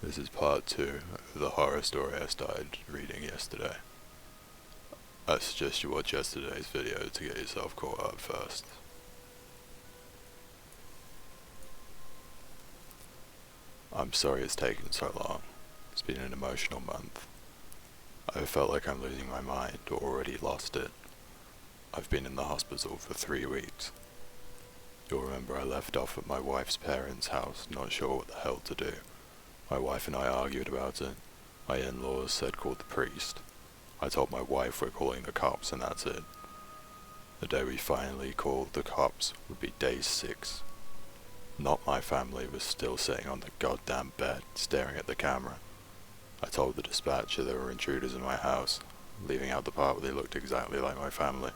This is part 2 of the horror story I started reading yesterday. I suggest you watch yesterday's video to get yourself caught up first. I'm sorry it's taken so long. It's been an emotional month. I felt like I'm losing my mind, or already lost it. I've been in the hospital for 3 weeks. You'll remember I left off at my wife's parents' house, not sure what the hell to do. My wife and I argued about it. My in-laws said call the priest. I told my wife we're calling the cops and that's it. The day we finally called the cops would be day 6. Not my family was still sitting on the goddamn bed, staring at the camera. I told the dispatcher there were intruders in my house, leaving out the part where they looked exactly like my family.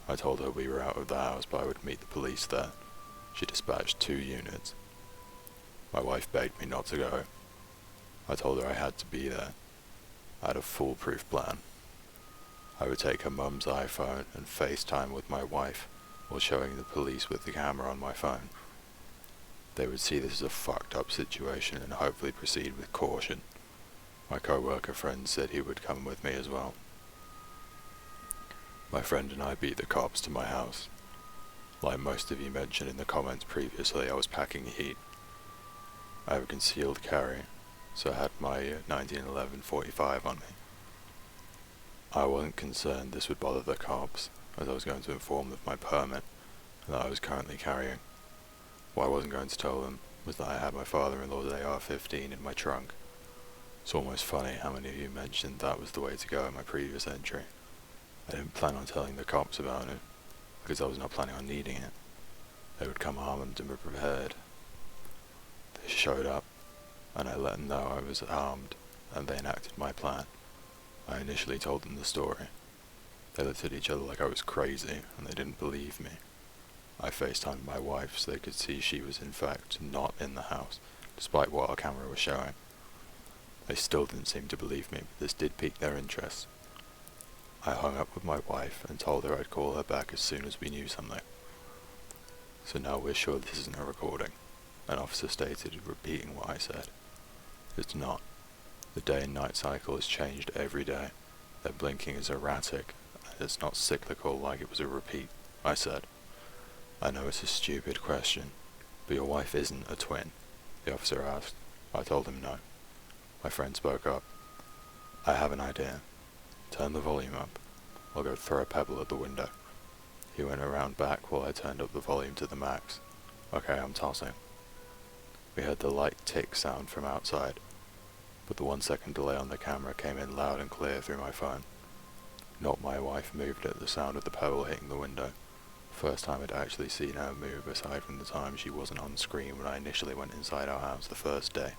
I told her we were out of the house but I would meet the police there. She dispatched 2 units. My wife begged me not to go. I told her I had to be there. I had a foolproof plan. I would take her mum's iPhone and FaceTime with my wife while showing the police with the camera on my phone. They would see this as a fucked up situation and hopefully proceed with caution. My co-worker friend said he would come with me as well. My friend and I beat the cops to my house. Like most of you mentioned in the comments previously, I was packing heat. I have a concealed carry, so I had my 1911 45 on me. I wasn't concerned this would bother the cops, as I was going to inform them of my permit and that I was currently carrying. What I wasn't going to tell them was that I had my father-in-law's AR-15 in my trunk. It's almost funny how many of you mentioned that was the way to go in my previous entry. I didn't plan on telling the cops about it, because I was not planning on needing it. They would come armed and be prepared. They showed up, and I let them know I was armed, and they enacted my plan. I initially told them the story. They looked at each other like I was crazy, and they didn't believe me. I FaceTimed my wife so they could see she was in fact not in the house, despite what our camera was showing. They still didn't seem to believe me, but this did pique their interest. I hung up with my wife and told her I'd call her back as soon as we knew something. So now we're sure this isn't a recording. An officer stated, repeating what I said. It's not. The day and night cycle has changed every day. Their blinking is erratic, and it's not cyclical like it was a repeat, I said. I know it's a stupid question, but your wife isn't a twin, the officer asked. I told him no. My friend spoke up. I have an idea. Turn the volume up. I'll go throw a pebble at the window. He went around back while I turned up the volume to the max. Okay, I'm tossing. We heard the light tick sound from outside, but the 1-second delay on the camera came in loud and clear through my phone. Not my wife moved at the sound of the pebble hitting the window. First time I'd actually seen her move aside from the time she wasn't on screen when I initially went inside our house the first day.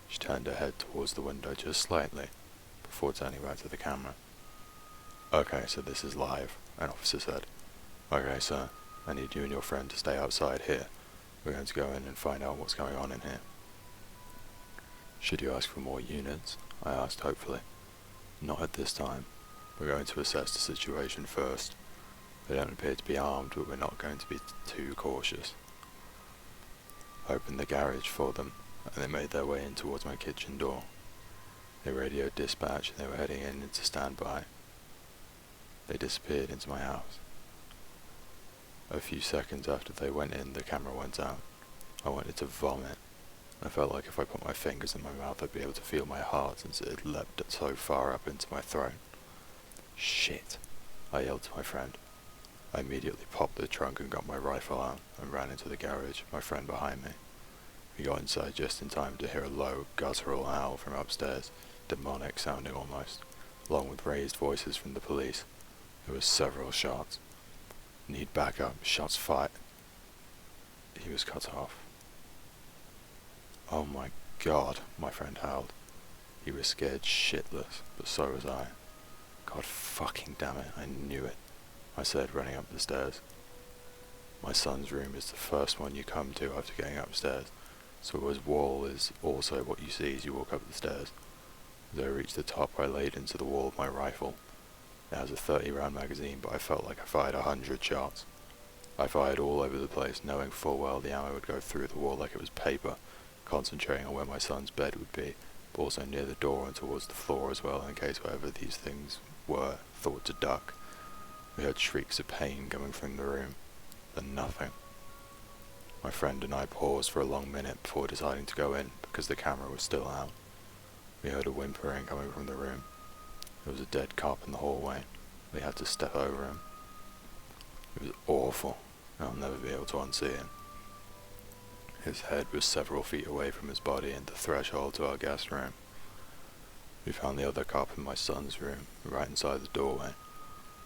She turned her head towards the window just slightly, before turning back to the camera. Okay, so this is live, an officer said. Okay, sir, I need you and your friend to stay outside here. We're going to go in and find out what's going on in here. Should you ask for more units? I asked hopefully. Not at this time. We're going to assess the situation first. They don't appear to be armed, but we're not going to be too cautious. I opened the garage for them, and they made their way in towards my kitchen door. They radioed dispatch and they were heading in into standby. They disappeared into my house. A few seconds after they went in, the camera went out. I wanted to vomit. I felt like if I put my fingers in my mouth I'd be able to feel my heart since it had leapt so far up into my throat. Shit, I yelled to my friend. I immediately popped the trunk and got my rifle out and ran into the garage, my friend behind me. We got inside just in time to hear a low, guttural howl from upstairs, demonic sounding almost, along with raised voices from the police. There were several shots. Need backup, shots fired. He was cut off. Oh my god, my friend howled. He was scared shitless, but so was I. God fucking damn it, I knew it, I said, running up the stairs. My son's room is the first one you come to after getting upstairs, so his wall is also what you see as you walk up the stairs. As I reached the top, I laid into the wall of my rifle. It has a 30-round magazine, but I felt like I fired 100 shots. I fired all over the place, knowing full well the ammo would go through the wall like it was paper, concentrating on where my son's bed would be, but also near the door and towards the floor as well, in case wherever these things were thought to duck. We heard shrieks of pain coming from the room, then nothing. My friend and I paused for a long minute before deciding to go in, because the camera was still out. We heard a whimpering coming from the room. There was a dead cop in the hallway. We had to step over him. It was awful, and I'll never be able to unsee it. His head was several feet away from his body and the threshold to our guest room. We found the other cop in my son's room, right inside the doorway.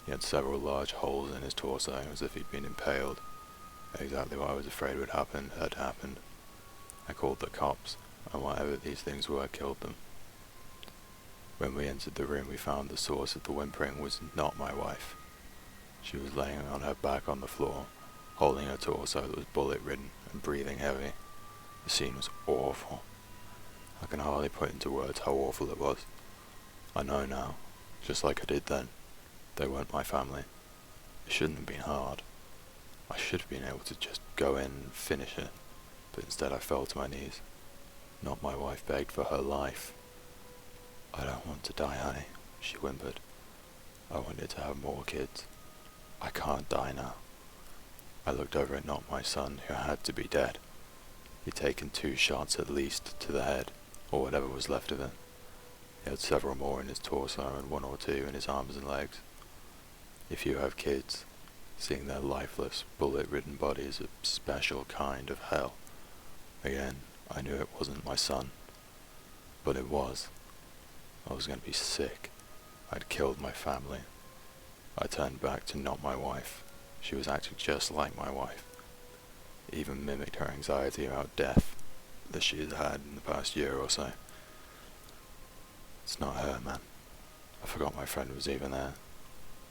He had several large holes in his torso, as if he'd been impaled. Exactly what I was afraid would happen had happened. I called the cops, and whatever these things were killed them. When we entered the room, we found the source of the whimpering was not my wife. She was laying on her back on the floor, holding her torso that was bullet-ridden and breathing heavy. The scene was awful. I can hardly put into words how awful it was. I know now, just like I did then. They weren't my family. It shouldn't have been hard. I should have been able to just go in and finish it, but instead I fell to my knees. Not my wife begged for her life. "I don't want to die, honey," she whimpered. "I wanted to have more kids. I can't die now." I looked over at not my son, who had to be dead. He'd taken 2 shots at least to the head, or whatever was left of it. He had several more in his torso and 1 or 2 in his arms and legs. If you have kids, seeing their lifeless, bullet-ridden bodies is a special kind of hell. Again, I knew it wasn't my son. But it was. I was going to be sick. I'd killed my family. I turned back to not my wife. She was acting just like my wife. Even mimicked her anxiety about death that she had had in the past year or so. It's not her, man. I forgot my friend was even there.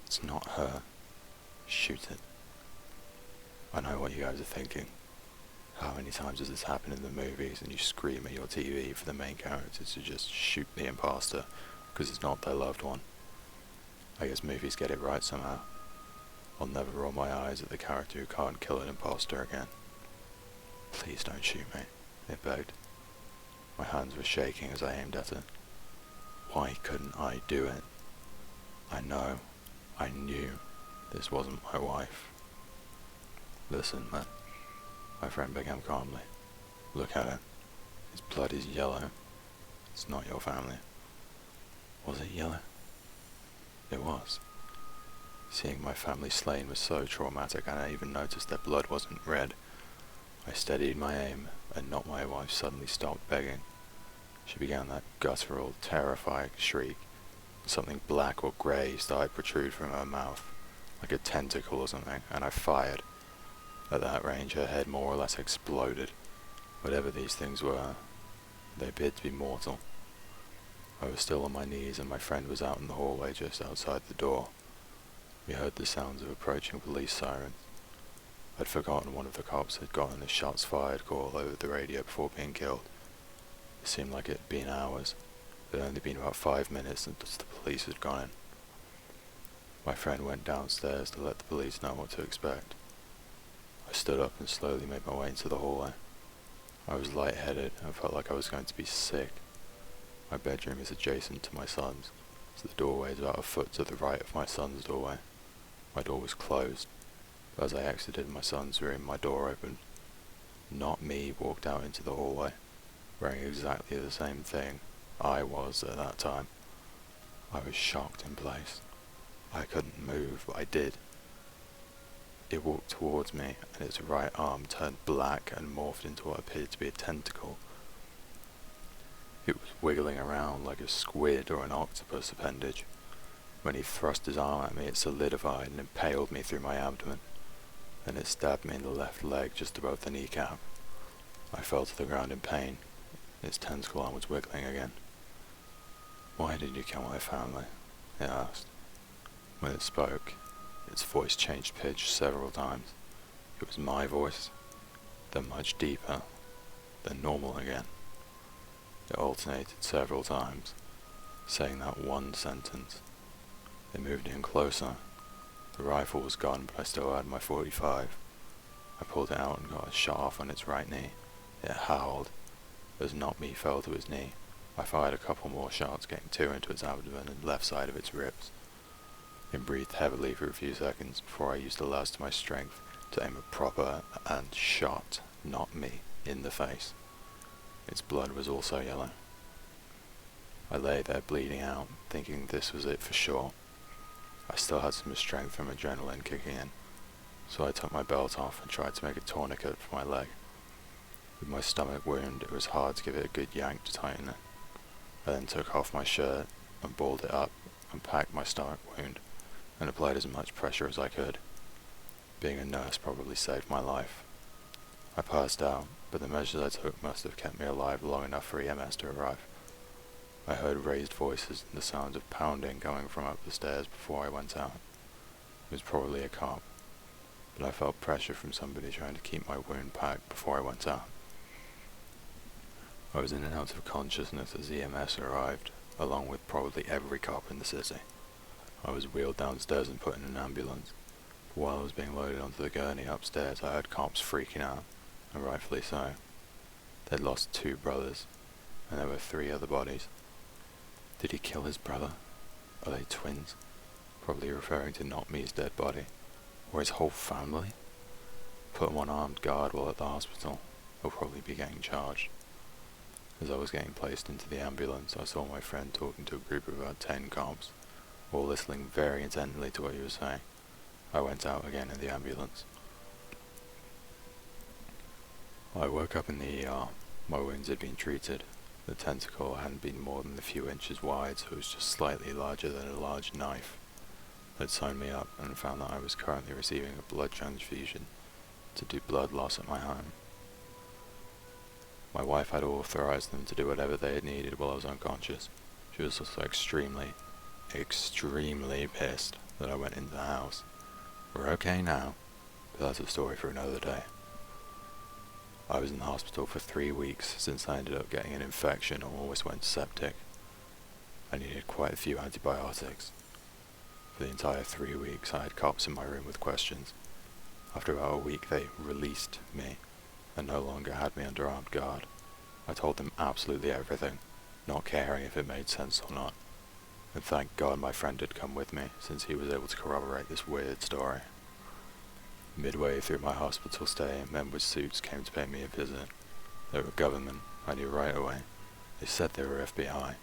It's not her. Shoot it. I know what you guys are thinking. How many times has this happened in the movies and you scream at your TV for the main characters to just shoot the imposter because it's not their loved one? I guess movies get it right somehow. I'll never roll my eyes at the character who can't kill an imposter again. "Please don't shoot me," it begged. My hands were shaking as I aimed at it. Why couldn't I do it? I knew this wasn't my wife. "Listen, man," my friend began calmly. "Look at it. His blood is yellow. It's not your family." Was it yellow? It was. Seeing my family slain was so traumatic, and I even noticed their blood wasn't red. I steadied my aim, and not my wife suddenly stopped begging. She began that guttural, terrifying shriek. Something black or grey started to protrude from her mouth, like a tentacle or something, and I fired. At that range, her head more or less exploded. Whatever these things were, they appeared to be mortal. I was still on my knees, and my friend was out in the hallway just outside the door. We heard the sounds of approaching police sirens. I'd forgotten one of the cops had gotten a shots fired call over the radio before being killed. It seemed like it had been hours. It had only been about 5 minutes since the police had gone in. My friend went downstairs to let the police know what to expect. I stood up and slowly made my way into the hallway. I was lightheaded and felt like I was going to be sick. My bedroom is adjacent to my son's, so the doorway is about a foot to the right of my son's doorway. My door was closed, but as I exited my son's room, my door opened. Not me walked out into the hallway, wearing exactly the same thing I was at that time. I was shocked in place. I couldn't move, but I did. It walked towards me, and its right arm turned black and morphed into what appeared to be a tentacle. It was wiggling around like a squid or an octopus appendage. When he thrust his arm at me, it solidified and impaled me through my abdomen. Then it stabbed me in the left leg just above the kneecap. I fell to the ground in pain. Its tentacle arm was wiggling again. "Why did you kill my family?" it asked. When it spoke, its voice changed pitch several times. It was my voice, then much deeper, then normal again. It alternated several times, saying that one sentence. It moved in closer. The rifle was gone, but I still had my .45. I pulled it out and got a shot off on its right knee. It howled. As Not Me fell to his knee, I fired a couple more shots, getting 2 into its abdomen and left side of its ribs. It breathed heavily for a few seconds before I used the last of my strength to aim a proper and shot Not Me in the face. Its blood was also yellow. I lay there bleeding out, thinking this was it for sure. I still had some strength from adrenaline kicking in, so I took my belt off and tried to make a tourniquet for my leg. With my stomach wound, it was hard to give it a good yank to tighten it. I then took off my shirt and balled it up and packed my stomach wound and applied as much pressure as I could. Being a nurse probably saved my life. I passed out, but the measures I took must have kept me alive long enough for EMS to arrive. I heard raised voices and the sounds of pounding coming from up the stairs before I went out. It was probably a cop, but I felt pressure from somebody trying to keep my wound packed before I went out. I was in and out of consciousness as EMS arrived, along with probably every cop in the city. I was wheeled downstairs and put in an ambulance. While I was being loaded onto the gurney upstairs, I heard cops freaking out, and rightfully so. They'd lost 2 brothers, and there were 3 other bodies. Did he kill his brother? Are they twins? Probably referring to Not Me's dead body. Or his whole family? Put him on armed guard while at the hospital. He'll probably be getting charged. As I was getting placed into the ambulance, I saw my friend talking to a group of about 10 cops, all listening very intently to what he was saying. I went out again in the ambulance. I woke up in the ER. My wounds had been treated. The tentacle hadn't been more than a few inches wide, so it was just slightly larger than a large knife. They'd sewn me up and found that I was currently receiving a blood transfusion to do blood loss at my home. My wife had authorized them to do whatever they had needed while I was unconscious. She was also extremely pissed that I went into the house. We're okay now, but that's a story for another day. I was in the hospital for 3 weeks since I ended up getting an infection and almost went septic. I needed quite a few antibiotics. For the entire 3 weeks I had cops in my room with questions. After about a week they released me and no longer had me under armed guard. I told them absolutely everything, not caring if it made sense or not. And thank God my friend had come with me, since he was able to corroborate this weird story. Midway through my hospital stay, men with suits came to pay me a visit. They were government, I knew right away. They said they were FBI,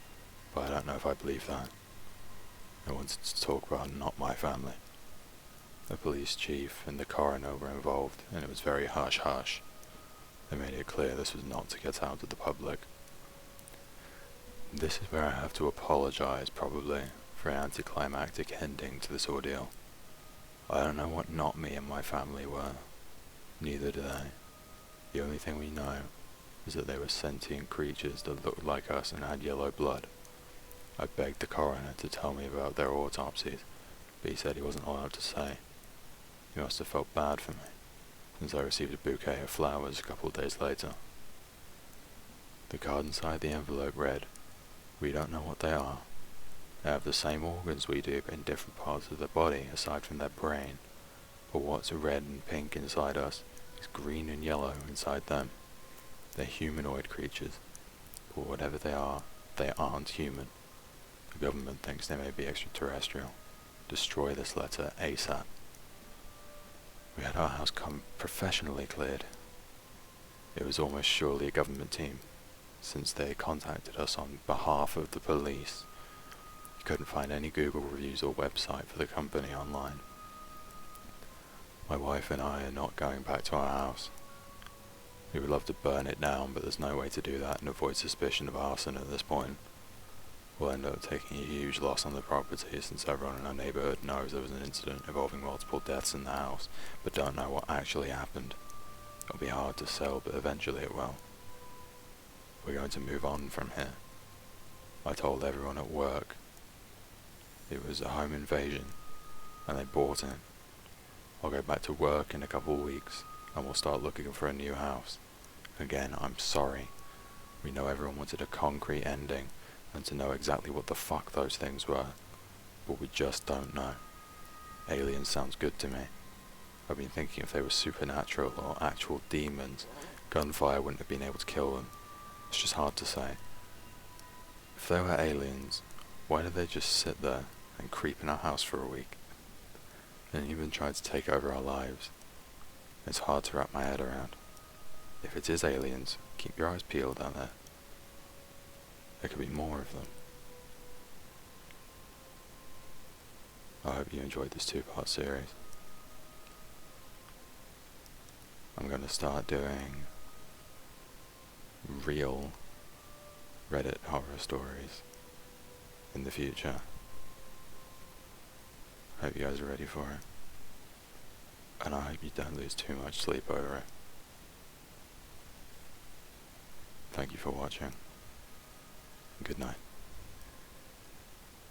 but I don't know if I believe that. They wanted to talk about not my family. The police chief and the coroner were involved, and it was very hush-hush. They made it clear this was not to get out to the public. This is where I have to apologize, probably, for an anticlimactic ending to this ordeal. I don't know what Not Me and my family were. Neither do they. The only thing we know is that they were sentient creatures that looked like us and had yellow blood. I begged the coroner to tell me about their autopsies, but he said he wasn't allowed to say. He must have felt bad for me, since I received a bouquet of flowers a couple of days later. The card inside the envelope read, "We don't know what they are. They have the same organs we do, but in different parts of their body, aside from their brain. But what's red and pink inside us is green and yellow inside them. They're humanoid creatures, but whatever they aren't human. The government thinks they may be extraterrestrial. Destroy this letter ASAP." We had our house professionally cleared. It was almost surely a government team, since they contacted us on behalf of the police. You couldn't find any Google reviews or website for the company online. My wife and I are not going back to our house. We would love to burn it down, but there's no way to do that and avoid suspicion of arson at this point. We'll end up taking a huge loss on the property, since everyone in our neighborhood knows there was an incident involving multiple deaths in the house, but don't know what actually happened. It'll be hard to sell, but eventually it will. We're going to move on from here. I told everyone at work. It was a home invasion, and they bought in. I'll go back to work in a couple of weeks, and we'll start looking for a new house. Again, I'm sorry. We know everyone wanted a concrete ending, and to know exactly what the fuck those things were, but we just don't know. Aliens sounds good to me. I've been thinking if they were supernatural or actual demons, gunfire wouldn't have been able to kill them. It's just hard to say. If they were aliens, why did they just sit there and creep in our house for a week? And even try to take over our lives? It's hard to wrap my head around. If it is aliens, keep your eyes peeled out there. There could be more of them. I hope you enjoyed this 2-part series. I'm going to start doing real Reddit horror stories in the future. I hope you guys are ready for it. And I hope you don't lose too much sleep over it. Thank you for watching. Good night.